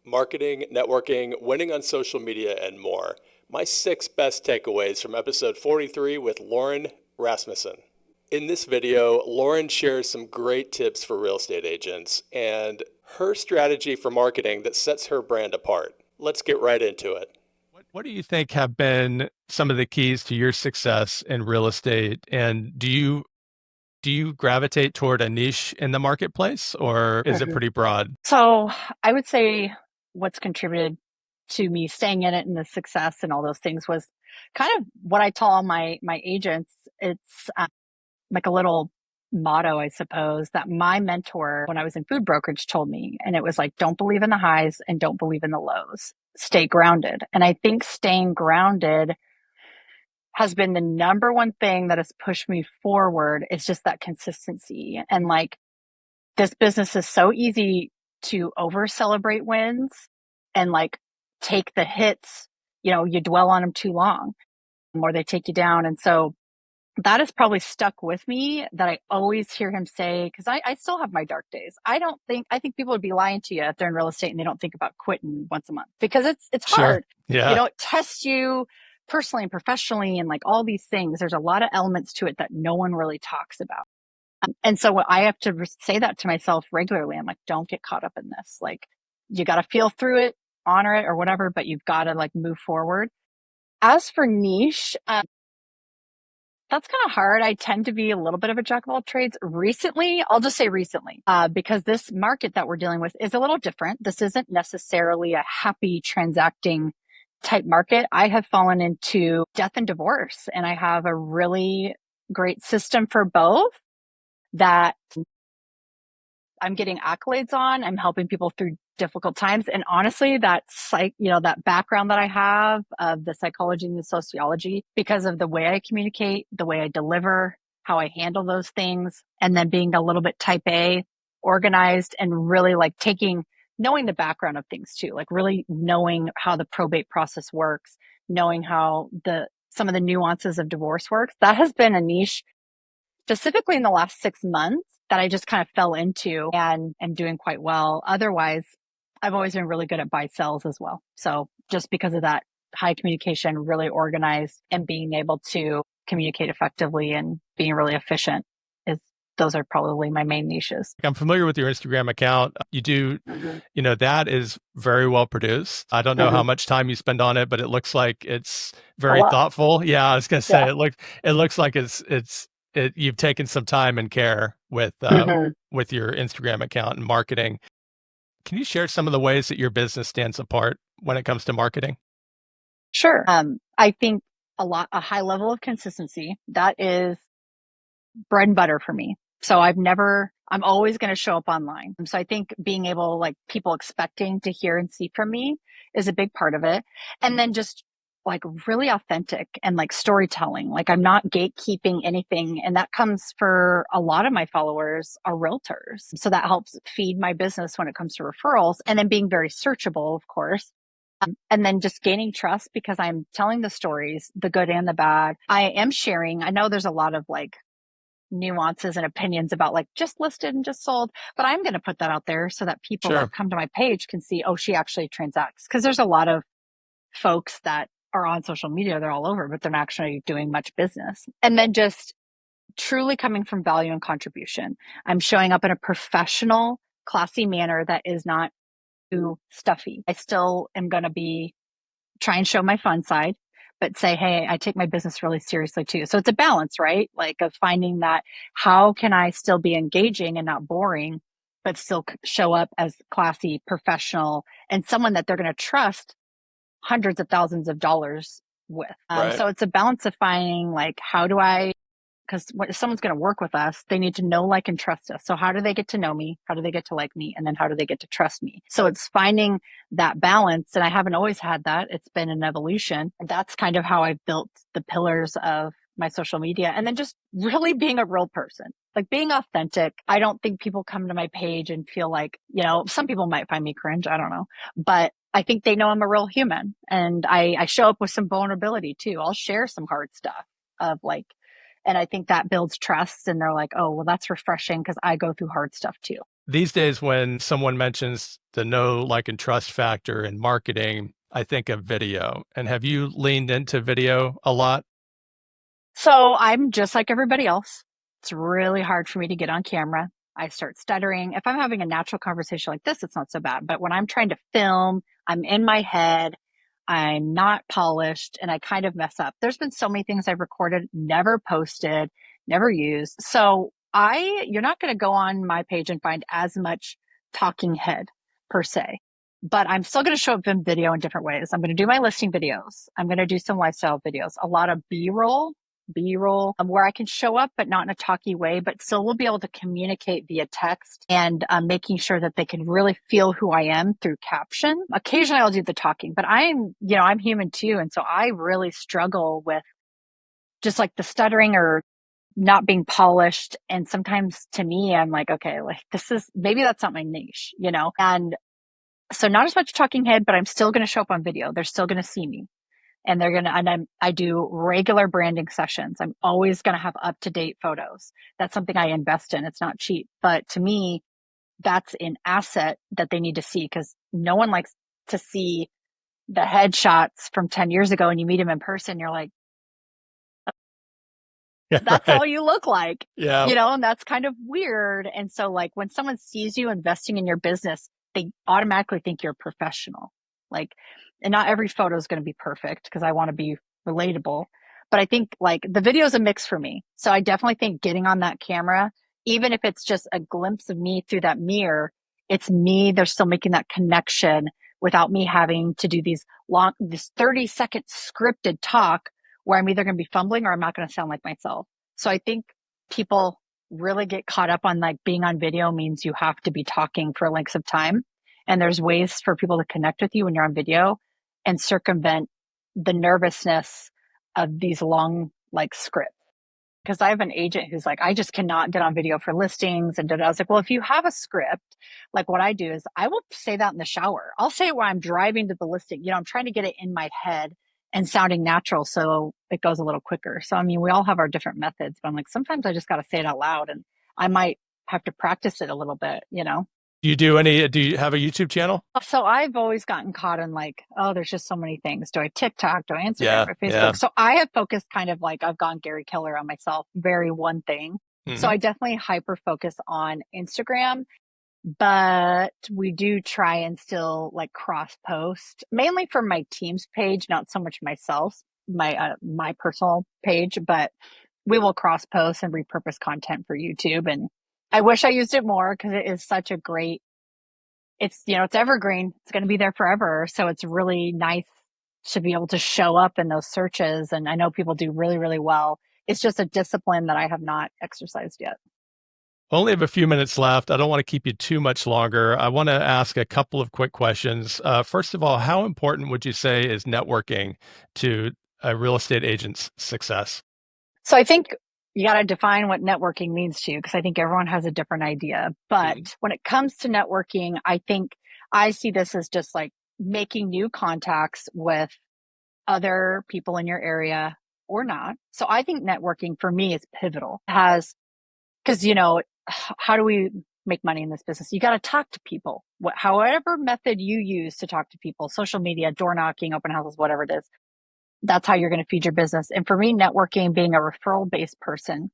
marketing, networking, winning on social media, and more. My 6 best takeaways from episode 43 with Lauren Rasmussen. In this video, Lauren shares some great tips for real estate agents and her strategy for marketing that sets her brand apart. Let's get right into it. What do you think have been some of the keys to your success in real estate? And do you gravitate toward a niche in the marketplace, or is it Mhm. pretty broad? So I would say what's contributed to me staying in it and the success and all those things was kind of what I tell all my agents. It's like a little motto, I suppose, that my mentor when I was in food brokerage told me. And it was like, don't believe in the highs and don't believe in the lows. Stay grounded. And I think staying grounded has been the number one thing that has pushed me forward. It's just that consistency. And like this business is so easy to over celebrate wins and like take the hits, you dwell on them too long or they take you down. And so that has probably stuck with me that I always hear him say, because I still have my dark days. I think people would be lying to you if they're in real estate and they don't think about quitting once a month because it's Sure. hard. Yeah. It tests you personally and professionally and like all these things. There's a lot of elements to it that no one really talks about. And so I have to say that to myself regularly. I'm like, don't get caught up in this. Like, you got to feel through it, honor it or whatever, but you've got to like move forward. As for niche, that's kind of hard. I tend to be a little bit of a jack of all trades recently. I'll just say recently, because this market that we're dealing with is a little different. This isn't necessarily a happy transacting type market. I have fallen into death and divorce, and I have a really great system for both that I'm getting accolades on. I'm helping people through difficult times. And honestly, that background that I have of the psychology and the sociology, because of the way I communicate, the way I deliver, how I handle those things, and then being a little bit type A, organized, and really like knowing the background of things too, like really knowing how the probate process works, knowing how some of the nuances of divorce works. That has been a niche specifically in the last 6 months that I just kind of fell into and am doing quite well. Otherwise, I've always been really good at buy sells as well. So just because of that high communication, really organized and being able to communicate effectively and being really efficient those are probably my main niches. I'm familiar with your Instagram account. You do, that is very well produced. I don't know how much time you spend on it, but it looks like it's A very lot. thoughtful. Yeah, I was gonna say Yeah. it looks like you've taken some time and care with your Instagram account and marketing. Can you share some of the ways that your business stands apart when it comes to marketing? Sure. I think a high level of consistency, that is bread and butter for me. So I'm always going to show up online. So I think being able, like people expecting to hear and see from me is a big part of it. And then just like really authentic and like storytelling. Like I'm not gatekeeping anything. And that comes for a lot of my followers are realtors. So that helps feed my business when it comes to referrals and then being very searchable, of course. And then just gaining trust because I'm telling the stories, the good and the bad. I am sharing. I know there's a lot of like nuances and opinions about like just listed and just sold, but I'm going to put that out there so that people Sure. that come to my page can see, oh, she actually transacts. Because there's a lot of folks that are on social media, they're all over, but they're not actually doing much business. And then just truly coming from value and contribution. I'm showing up in a professional, classy manner that is not too stuffy. I still am going to try and show my fun side, but say, hey, I take my business really seriously too. So it's a balance, right? Like of finding that how can I still be engaging and not boring, but still show up as classy, professional, and someone that they're going to trust hundreds of thousands of dollars with. Right. So it's a balance of finding like, because if someone's going to work with us, they need to know, like, and trust us. So how do they get to know me? How do they get to like me? And then how do they get to trust me? So it's finding that balance. And I haven't always had that. It's been an evolution. That's kind of how I've built the pillars of my social media. And then just really being a real person, like being authentic. I don't think people come to my page and feel like, some people might find me cringe. I don't know. But I think they know I'm a real human. And I show up with some vulnerability too. I'll share some hard stuff of like, and I think that builds trust and they're like, oh, well, that's refreshing because I go through hard stuff too. These days, when someone mentions the know, like, and trust factor in marketing, I think of video. And have you leaned into video a lot? So I'm just like everybody else. It's really hard for me to get on camera. I start stuttering. If I'm having a natural conversation like this, it's not so bad. But when I'm trying to film, I'm in my head, I'm not polished, and I kind of mess up. There's been so many things I've recorded, never posted, never used. So you're not going to go on my page and find as much talking head per se, but I'm still going to show up in video in different ways. I'm going to do my listing videos. I'm going to do some lifestyle videos, a lot of B-roll where I can show up, but not in a talky way, but still will be able to communicate via text and making sure that they can really feel who I am through caption. Occasionally I'll do the talking, but I'm human too. And so I really struggle with just like the stuttering or not being polished. And sometimes to me, I'm like, okay, like maybe that's not my niche, And so not as much talking head, but I'm still going to show up on video. They're still going to see me. And I do regular branding sessions. I'm always going to have up-to-date photos. That's something I invest in. It's not cheap, but to me, that's an asset that they need to see because no one likes to see the headshots from 10 years ago and you meet them in person. You're like, Yeah, that's right. all you look like, Yeah. and that's kind of weird. And so like when someone sees you investing in your business, they automatically think you're a professional. Like, and not every photo is going to be perfect because I want to be relatable. But I think like the video is a mix for me. So I definitely think getting on that camera, even if it's just a glimpse of me through that mirror, it's me. They're still making that connection without me having to do this 30-second scripted talk where I'm either going to be fumbling or I'm not going to sound like myself. So I think people really get caught up on like being on video means you have to be talking for lengths of time. And there's ways for people to connect with you when you're on video and circumvent the nervousness of these long like scripts. Because I have an agent who's like, I just cannot get on video for listings. And I was like, well, if you have a script, like what I do is I will say that in the shower. I'll say it while I'm driving to the listing. I'm trying to get it in my head and sounding natural so it goes a little quicker. So, I mean, we all have our different methods, but I'm like, sometimes I just got to say it out loud and I might have to practice it a little bit. Do you have a YouTube channel? So I've always gotten caught in like, oh, there's just so many things. Do I TikTok? Do I Instagram? Or Facebook? Yeah. So I have focused kind of like I've gone Gary Keller on myself, very one thing. Mm-hmm. So I definitely hyper focus on Instagram, but we do try and still like cross post mainly for my team's page, not so much myself, my personal page, but we will cross post and repurpose content for YouTube. And I wish I used it more because it is such a great, it's evergreen. It's going to be there forever. So it's really nice to be able to show up in those searches. And I know people do really, really well. It's just a discipline that I have not exercised yet. Only have a few minutes left. I don't want to keep you too much longer. I want to ask a couple of quick questions. First of all, how important would you say is networking to a real estate agent's success? So I think you got to define what networking means to you because I think everyone has a different idea. But when it comes to networking, I think I see this as just like making new contacts with other people in your area or not. So I think networking for me is pivotal. Because, how do we make money in this business? You got to talk to people. However method you use to talk to people, social media, door knocking, open houses, whatever it is. That's how you're going to feed your business. And for me, networking, being a referral based person,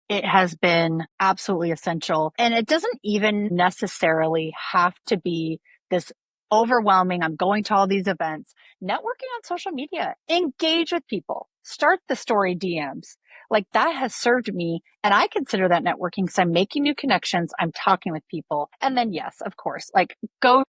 it has been absolutely essential. And it doesn't even necessarily have to be this overwhelming. I'm going to all these events. Networking on social media, engage with people, start the story DMs. Like that has served me. And I consider that networking because I'm making new connections. I'm talking with people. And then, yes, of course, like go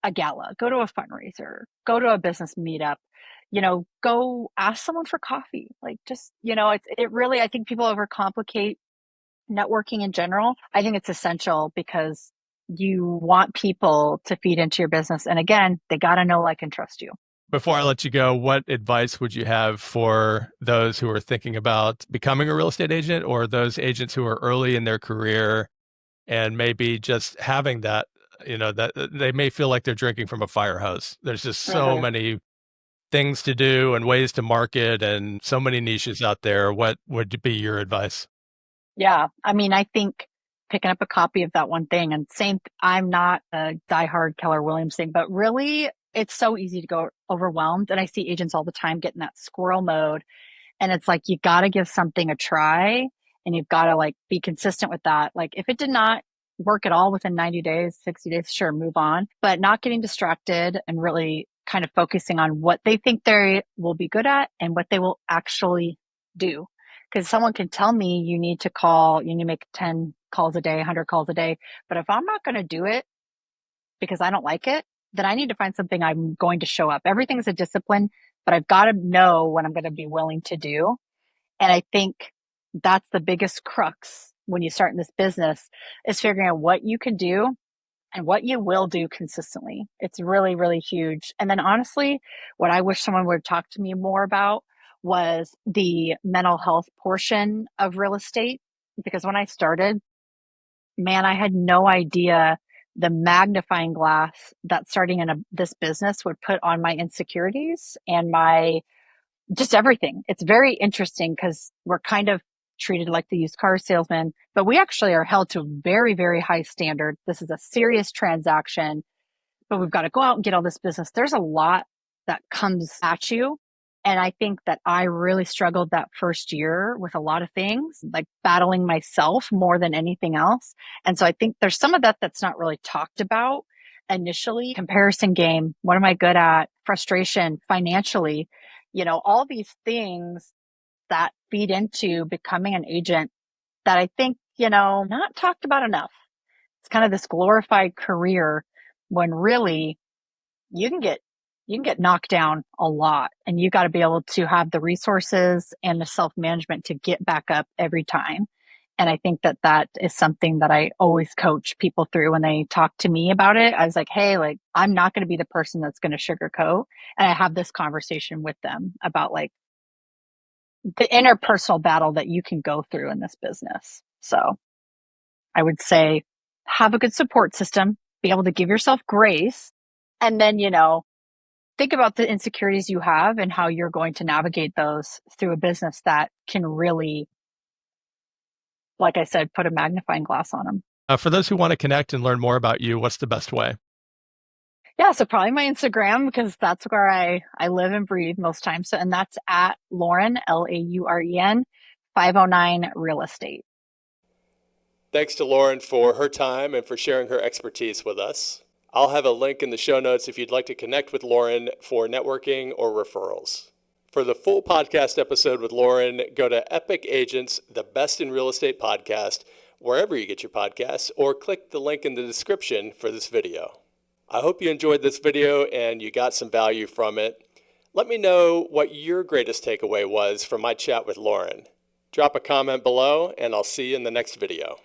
a gala, go to a fundraiser, go to a business meetup, go ask someone for coffee. Like just, it really, I think people overcomplicate networking in general. I think it's essential because you want people to feed into your business. And again, they got to know, like, and trust you. Before I let you go, what advice would you have for those who are thinking about becoming a real estate agent or those agents who are early in their career and maybe just having that, that they may feel like they're drinking from a fire hose? There's just so many things to do and ways to market and so many niches out there. What would be your advice? Yeah. I mean, I think picking up a copy of that one thing. And I'm not a diehard Keller Williams thing, but really it's so easy to go overwhelmed. And I see agents all the time get in that squirrel mode. And it's like, you got to give something a try and you've got to like be consistent with that. Like if it did not work at all within 90 days, 60 days, sure, move on, but not getting distracted and really kind of focusing on what they think they will be good at and what they will actually do. Because someone can tell me you need to make 10 calls a day, 100 calls a day. But if I'm not going to do it because I don't like it, then I need to find something I'm going to show up. Everything's a discipline, but I've got to know what I'm going to be willing to do. And I think that's the biggest crux when you start in this business is figuring out what you can do and what you will do consistently. It's really, really huge. And then honestly, what I wish someone would talk to me more about was the mental health portion of real estate. Because when I started, man, I had no idea the magnifying glass that starting in this business would put on my insecurities and my just everything. It's very interesting because we're kind of treated like the used car salesman, but we actually are held to a very, very high standard. This is a serious transaction, but we've got to go out and get all this business. There's a lot that comes at you. And I think that I really struggled that first year with a lot of things, like battling myself more than anything else. And so I think there's some of that that's not really talked about initially. Comparison game. What am I good at? Frustration financially, all these things that feed into becoming an agent that I think, not talked about enough. It's kind of this glorified career when really you can get knocked down a lot and you got to be able to have the resources and the self-management to get back up every time. And I think that is something that I always coach people through when they talk to me about it. I was like, hey, like, I'm not going to be the person that's going to sugarcoat. And I have this conversation with them about like the interpersonal battle that you can go through in this business. So I would say have a good support system, be able to give yourself grace, and then, think about the insecurities you have and how you're going to navigate those through a business that can really, like I said, put a magnifying glass on them. For those who want to connect and learn more about you, what's the best way? Yeah, so probably my Instagram because that's where I live and breathe most times. So, and that's at Lauren, Lauren, 509 Real Estate. Thanks to Lauren for her time and for sharing her expertise with us. I'll have a link in the show notes if you'd like to connect with Lauren for networking or referrals. For the full podcast episode with Lauren, go to Epic Agents, the Best in Real Estate podcast, wherever you get your podcasts, or click the link in the description for this video. I hope you enjoyed this video and you got some value from it. Let me know what your greatest takeaway was from my chat with Lauren. Drop a comment below and I'll see you in the next video.